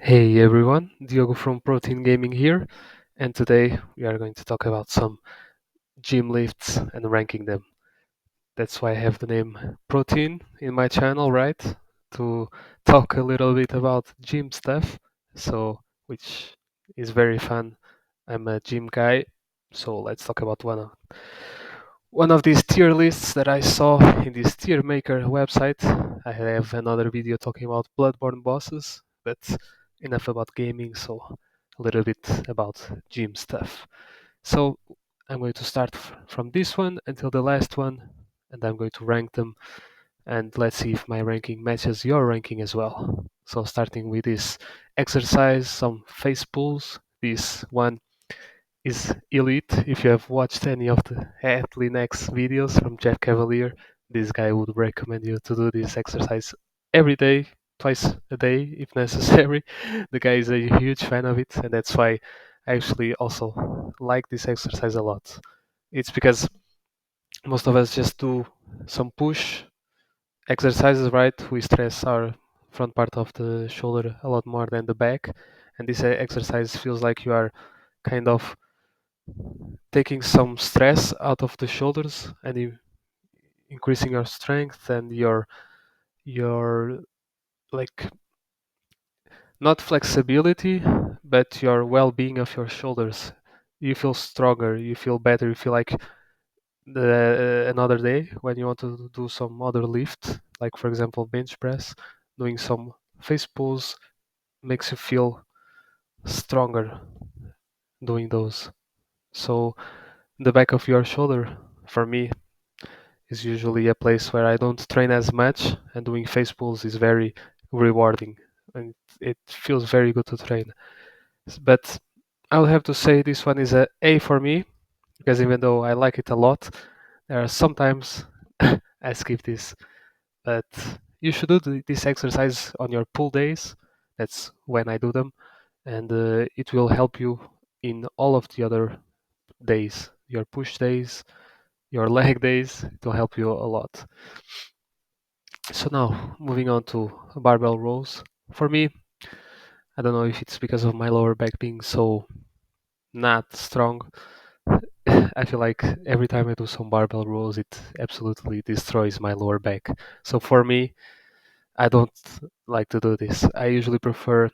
Hey everyone, Diogo from Protein Gaming here, and today we are going to talk about some gym lifts and ranking them. That's why I have the name Protein in my channel, right? To talk a little bit about gym stuff, so which is very fun. I'm a gym guy, so let's talk about one of these tier lists that I saw in this tier maker website. I have another video talking about Bloodborne bosses, but enough about gaming, so a little bit about gym stuff. So I'm going to start from this one until the last one, and I'm going to rank them, and let's see if my ranking matches your ranking as well. So starting with this exercise, some face pulls. This one is elite. If you have watched any of the Athlean-X videos from Jeff Cavalier, this guy would recommend you to do this exercise every day, twice a day if necessary. The guy is a huge fan of it, and that's why I actually also like this exercise a lot. It's because most of us just do some push exercises, right? We stress our front part of the shoulder a lot more than the back, and this exercise feels like you are kind of taking some stress out of the shoulders and increasing your strength and your like not flexibility but your well-being of your shoulders. You feel stronger, you feel better, you feel like another day when you want to do some other lift, like for example bench press. Doing some face pulls makes you feel stronger doing those. So the back of your shoulder, for me, is usually a place where I don't train as much, and doing face pulls is very rewarding, and it feels very good to train. But I'll have to say this one is a A for me, because even though I like it a lot, there are sometimes I skip this. But you should do this exercise on your pull days. That's when I do them, and it will help you in all of the other days, your push days, your leg days. It will help you a lot. So now, moving on to barbell rows. For me, I don't know if it's because of my lower back being so not strong. I feel like every time I do some barbell rows, it absolutely destroys my lower back. So for me, I don't like to do this. I usually prefer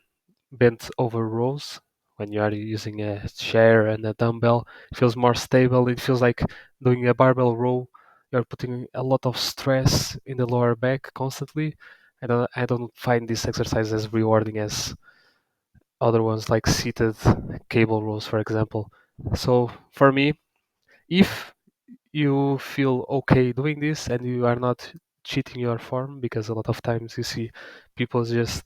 bent over rows when you are using a chair and a dumbbell. It feels more stable. It feels like doing a barbell row. You're putting a lot of stress in the lower back constantly. I don't find this exercise as rewarding as other ones like seated cable rows, for example. So for me, if you feel okay doing this and you are not cheating your form, because a lot of times you see people just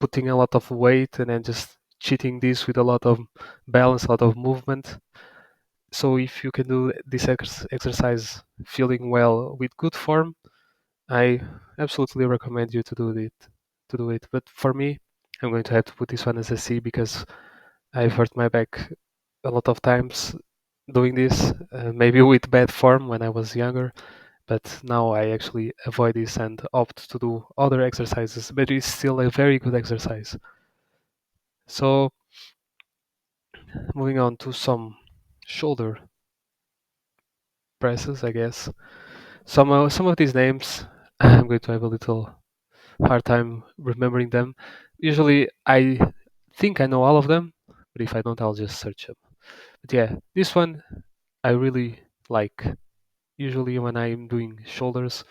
putting a lot of weight and then just cheating this with a lot of balance, a lot of movement. So if you can do this exercise feeling well with good form, I absolutely recommend you to do it. But for me, I'm going to have to put this one as a C because I've hurt my back a lot of times doing this, maybe with bad form when I was younger, but now I actually avoid this and opt to do other exercises, but it's still a very good exercise. So moving on to some shoulder presses, I guess. Some of these names I'm going to have a little hard time remembering them. Usually I think I know all of them, but if I don't, I'll just search them. But yeah, this one I really like. Usually when I'm doing shoulders,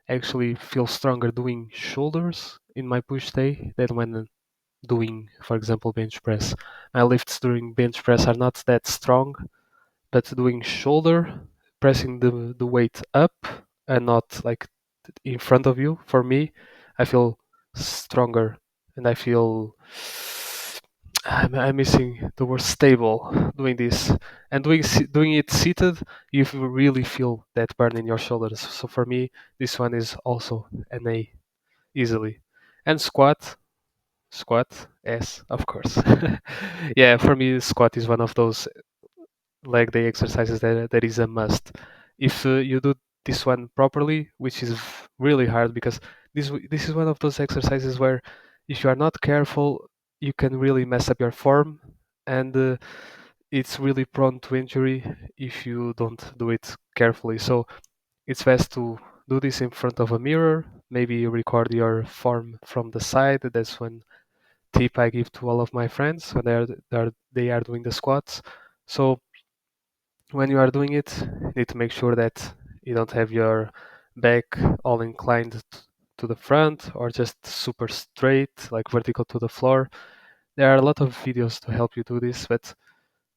I actually feel stronger doing shoulders in my push day than when doing, for example, bench press. My lifts during bench press are not that strong, but doing shoulder, pressing the weight up and not like in front of you, for me, I feel stronger and I feel I'm missing the word stable doing this. And doing it seated, you really feel that burn in your shoulders. So for me, this one is also an A easily. And squat, yes, of course. Yeah, for me, squat is one of those leg day exercises that is a must. If you do this one properly, which is really hard because this is one of those exercises where if you are not careful, you can really mess up your form, and it's really prone to injury if you don't do it carefully. So it's best to do this in front of a mirror, maybe record your form from the side. That's one tip I give to all of my friends when they are doing the squats. So when you are doing it, you need to make sure that you don't have your back all inclined to the front or just super straight, like vertical to the floor. There are a lot of videos to help you do this, but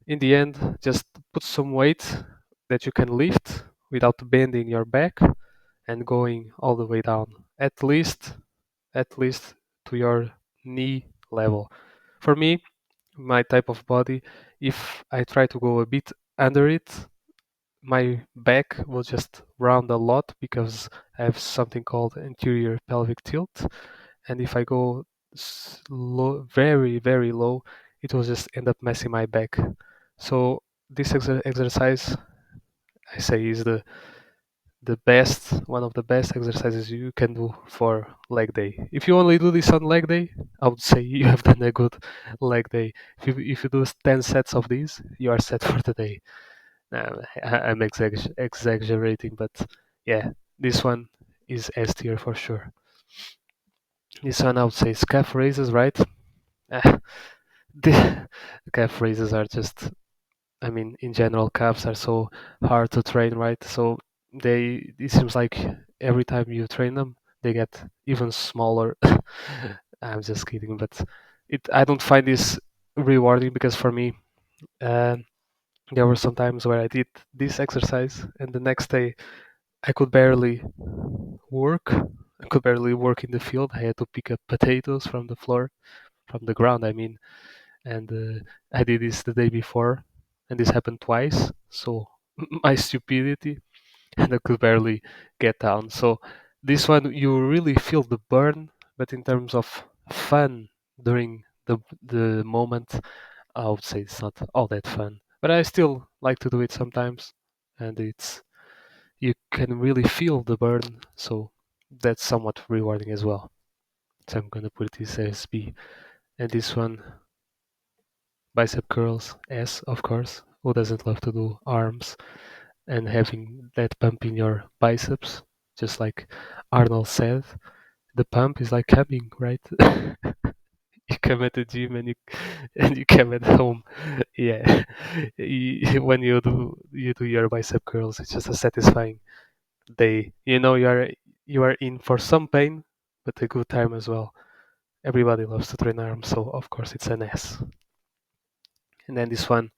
in the end, just put some weight that you can lift without bending your back and going all the way down, at least to your knee level. For me, my type of body, if I try to go a bit under it, my back will just round a lot because I have something called anterior pelvic tilt, and if I go very very low, it will just end up messing my back. So this exercise, I say, is the best one of the best exercises you can do for leg day. If you only do this on leg day, I would say you have done a good leg day. If you do 10 sets of these, you are set for the day. I'm exaggerating, but yeah, this one is S tier for sure. This one I would say is calf raises, right? Ah, the calf raises are just, I mean, in general, calves are so hard to train, right? So it seems like every time you train them, they get even smaller. I'm just kidding, but I don't find this rewarding because for me, uh, there were some times where I did this exercise and the next day I could barely work. I could barely work in the field. I had to pick up potatoes from the floor, from the ground, I mean. And I did this the day before, and this happened twice. So my stupidity, and I could barely get down. So this one, you really feel the burn, but in terms of fun during the moment, I would say it's not all that fun. But I still like to do it sometimes, and you can really feel the burn, so that's somewhat rewarding as well. So I'm gonna put this as B. And this one, bicep curls, S, of course. Who doesn't love to do arms and having that pump in your biceps? Just like Arnold said, the pump is like coming, right? You come at the gym and you come at home. Yeah, when you do your bicep curls, it's just a satisfying day. You are in for some pain, but a good time as well. Everybody loves to train arms, so of course it's an S. And then this one,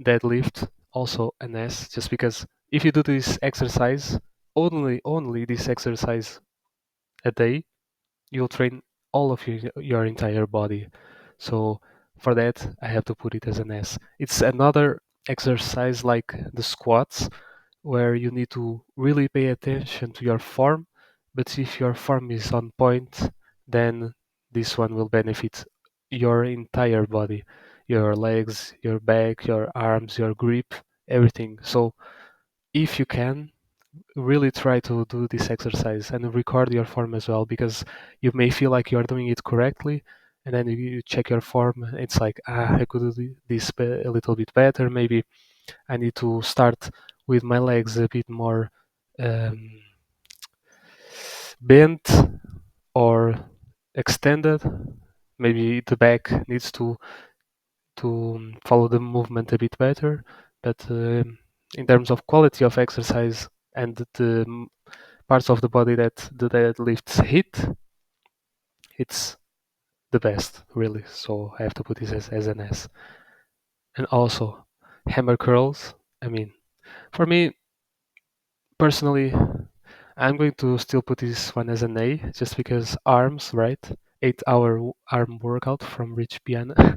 deadlift, also an S, just because if you do this exercise, only this exercise a day, you'll train all of your entire body. So for that, I have to put it as an S. It's another exercise like the squats, where you need to really pay attention to your form. But if your form is on point, then this one will benefit your entire body, your legs, your back, your arms, your grip, everything. So if you can, really try to do this exercise and record your form as well, because you may feel like you are doing it correctly, and then you check your form. It's like, I could do this a little bit better. Maybe I need to start with my legs a bit more um, bent or extended. Maybe the back needs to follow the movement a bit better. But in terms of quality of exercise and the parts of the body that the deadlifts hit, it's the best, really. So I have to put this as an S. And also, hammer curls. I mean, for me personally, I'm going to still put this one as an A, just because arms, right? 8-hour arm workout from Rich Piana.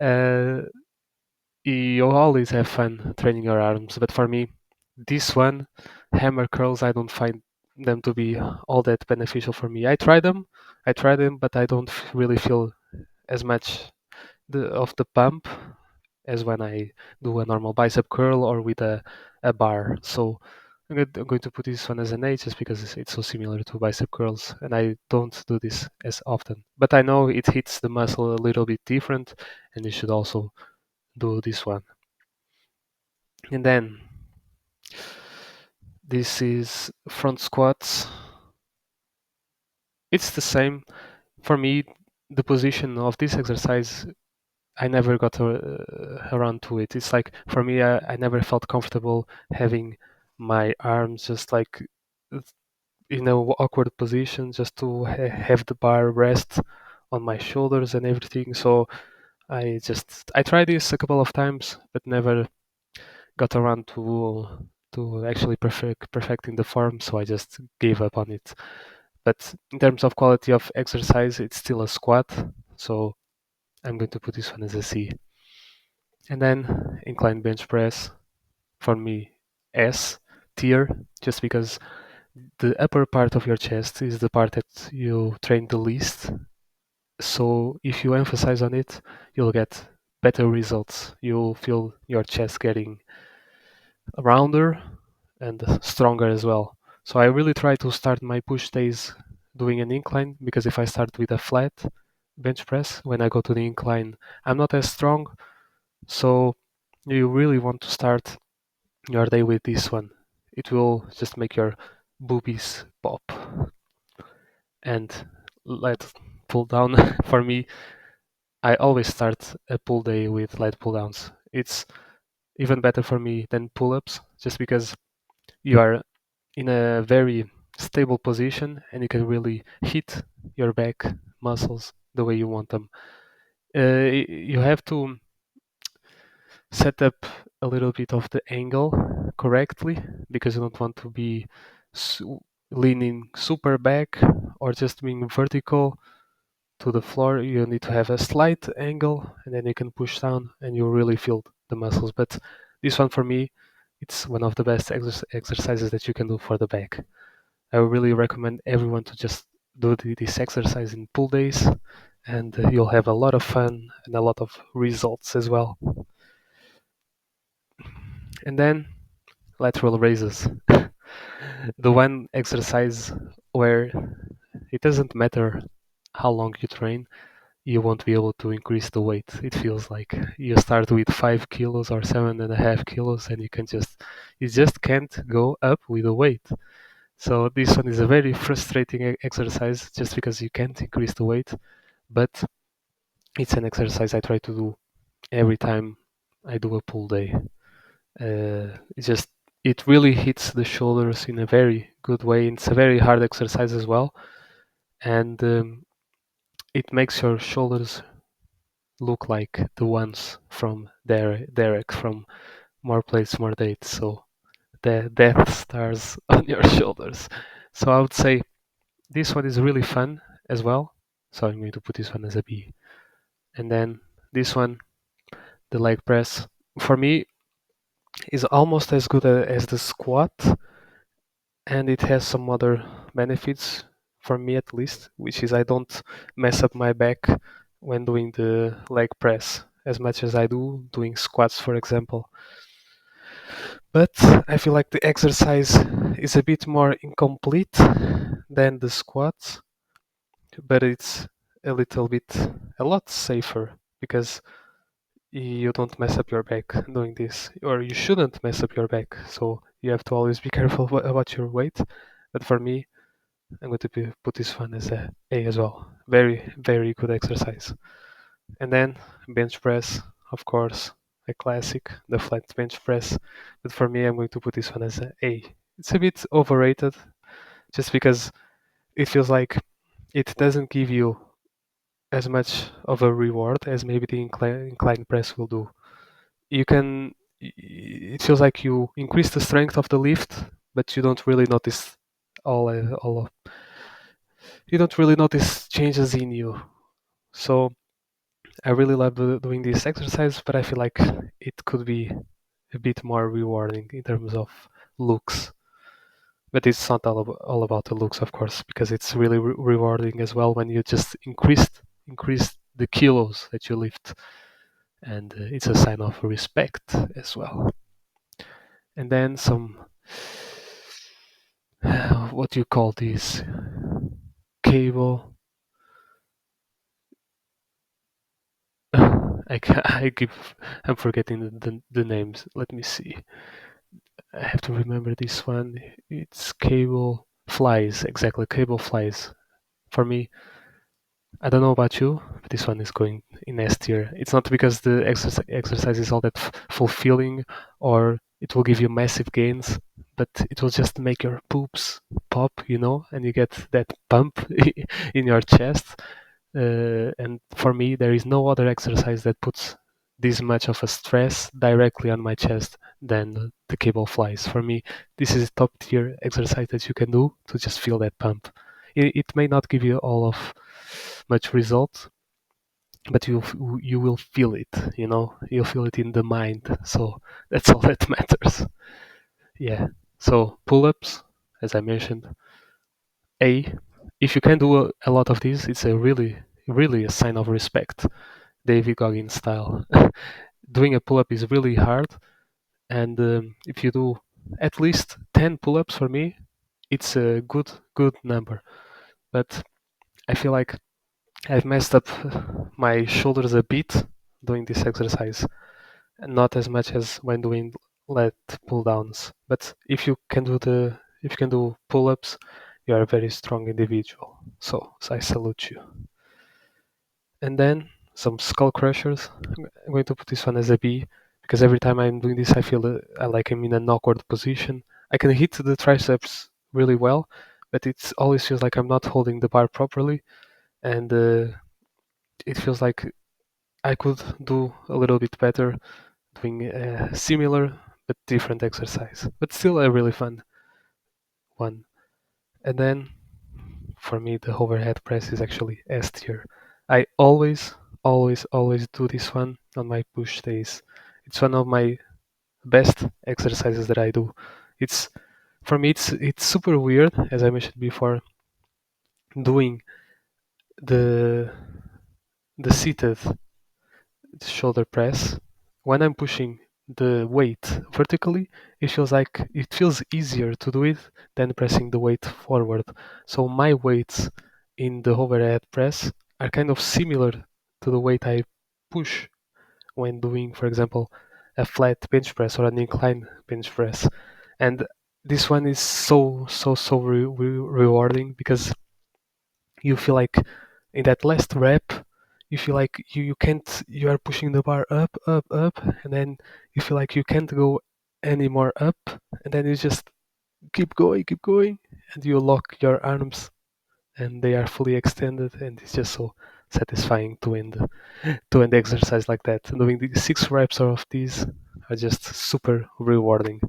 uh, you always have fun training your arms, but for me, this one, hammer curls, I don't find them to be all that beneficial for me. I try them, but I don't really feel as much of the pump as when I do a normal bicep curl or with a bar. So I'm going to put this one as an A just because it's so similar to bicep curls, and I don't do this as often. But I know it hits the muscle a little bit different, and you should also do this one. And then this is front squats. It's the same. For me, the position of this exercise, I never got around to it. It's like, for me, I never felt comfortable having my arms just like in a awkward position, just to have the bar rest on my shoulders and everything. So I tried this a couple of times, but never got around to actually perfecting the form. So I just gave up on it. But in terms of quality of exercise, it's still a squat. So I'm going to put this one as a C. And then incline bench press, for me, S tier, just because the upper part of your chest is the part that you train the least. So if you emphasize on it, you'll get better results. You'll feel your chest getting rounder and stronger as well. So I really try to start my push days doing an incline, because if I start with a flat bench press, when I go to the incline, I'm not as strong. So you really want to start your day with this one. It will just make your boobies pop. And light pull down, for me, I always start a pull day with light pull downs. It's even better for me than pull ups, just because you are in a very stable position and you can really hit your back muscles the way you want them. You have to set up a little bit of the angle correctly, because you don't want to be leaning super back or just being vertical to the floor. You need to have a slight angle, and then you can push down and you really feel the muscles. But this one, for me, it's one of the best exercises that you can do for the back. I really recommend everyone to just do this exercise in pull days, and you'll have a lot of fun and a lot of results as well. And then lateral raises. The one exercise where it doesn't matter how long you train, you won't be able to increase the weight. It feels like you start with 5 kilos or 7.5 kilos, and you just can't go up with the weight. So this one is a very frustrating exercise, just because you can't increase the weight, but it's an exercise I try to do every time I do a pull day. It just it really hits the shoulders in a very good way. It's a very hard exercise as well, and it makes your shoulders look like the ones from Derek from More Plates, More Dates. So the Death Stars on your shoulders. So I would say this one is really fun as well. So I'm going to put this one as a B. And then this one, the leg press, for me is almost as good as the squat, and it has some other benefits for me at least, which is I don't mess up my back when doing the leg press as much as I do doing squats, for example. But I feel like the exercise is a bit more incomplete than the squats, but it's a lot safer, because you don't mess up your back doing this, or you shouldn't mess up your back. So you have to always be careful about your weight. But for me, I'm going to put this one as a A as well. Very, very good exercise. And then bench press, of course, a classic, the flat bench press. But for me, I'm going to put this one as a A. It's a bit overrated, just because it feels like it doesn't give you as much of a reward as maybe the incline press will do. It feels like you increase the strength of the lift, but you don't really notice all of, you don't really notice changes in you. So I really love doing this exercise, but I feel like it could be a bit more rewarding in terms of looks. But it's not all about the looks, of course, because it's really rewarding as well when you just increase the kilos that you lift, and it's a sign of respect as well. And then some what do you call this? Cable. I keep I'm forgetting the names. Let me see. I have to remember this one. It's cable flies, exactly, cable flies. For me, I don't know about you, but this one is going in S tier. It's not because the exercise is all that fulfilling or it will give you massive gains, but it will just make your poops pop, and you get that pump in your chest. And for me, there is no other exercise that puts this much of a stress directly on my chest than the cable flies. For me, this is a top tier exercise that you can do to just feel that pump. It may not give you all of much result, but you will feel it. You'll feel it in the mind. So that's all that matters. Yeah. So pull-ups, as I mentioned, a if you can do a lot of these, it's a really a sign of respect. David Goggins style. Doing a pull-up is really hard, and if you do at least 10 pull-ups for me, it's a good number. But I feel like I've messed up my shoulders a bit doing this exercise, and not as much as when doing lat pull downs. But if you can do pull-ups, you are a very strong individual. So I salute you. And then some skull crushers. I'm going to put this one as a B because every time I'm doing this, I feel I like I'm in an awkward position. I can hit the triceps really well, but it always feels like I'm not holding the bar properly, and it feels like I could do a little bit better doing a similar but different exercise, but still a really fun one. And then for me, the overhead press is actually S tier. I always do this one on my push days. It's one of my best exercises that I do. It's for me, it's super weird, as I mentioned before, doing the the seated shoulder press. When I'm pushing the weight vertically, it feels easier to do it than pressing the weight forward. So my weights in the overhead press are kind of similar to the weight I push when doing, for example, a flat bench press or an incline bench press. And this one is so rewarding because you feel like in that last rep you feel like you can't you are pushing the bar up, and then you feel like you can't go any more up, and then you just keep going, and you lock your arms and they are fully extended, and it's just so satisfying to end the exercise like that. Doing the 6 reps of these are just super rewarding.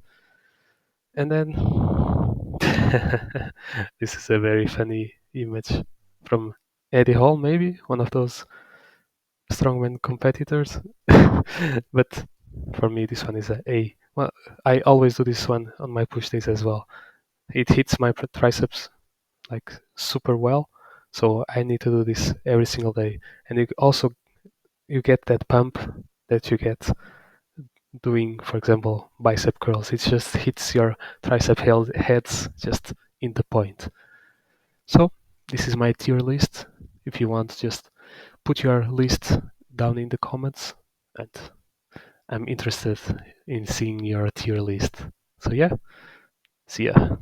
And then this is a very funny image from Eddie Hall, maybe one of those strongman competitors. But for me, this one is a A. Well, I always do this one on my push days as well. It hits my triceps like super well, so I need to do this every single day. And you get that pump that you get doing, for example, bicep curls. It just hits your heads just in the point. So this is my tier list. If you want, just put your list down in the comments, and I'm interested in seeing your tier list. So yeah, see ya.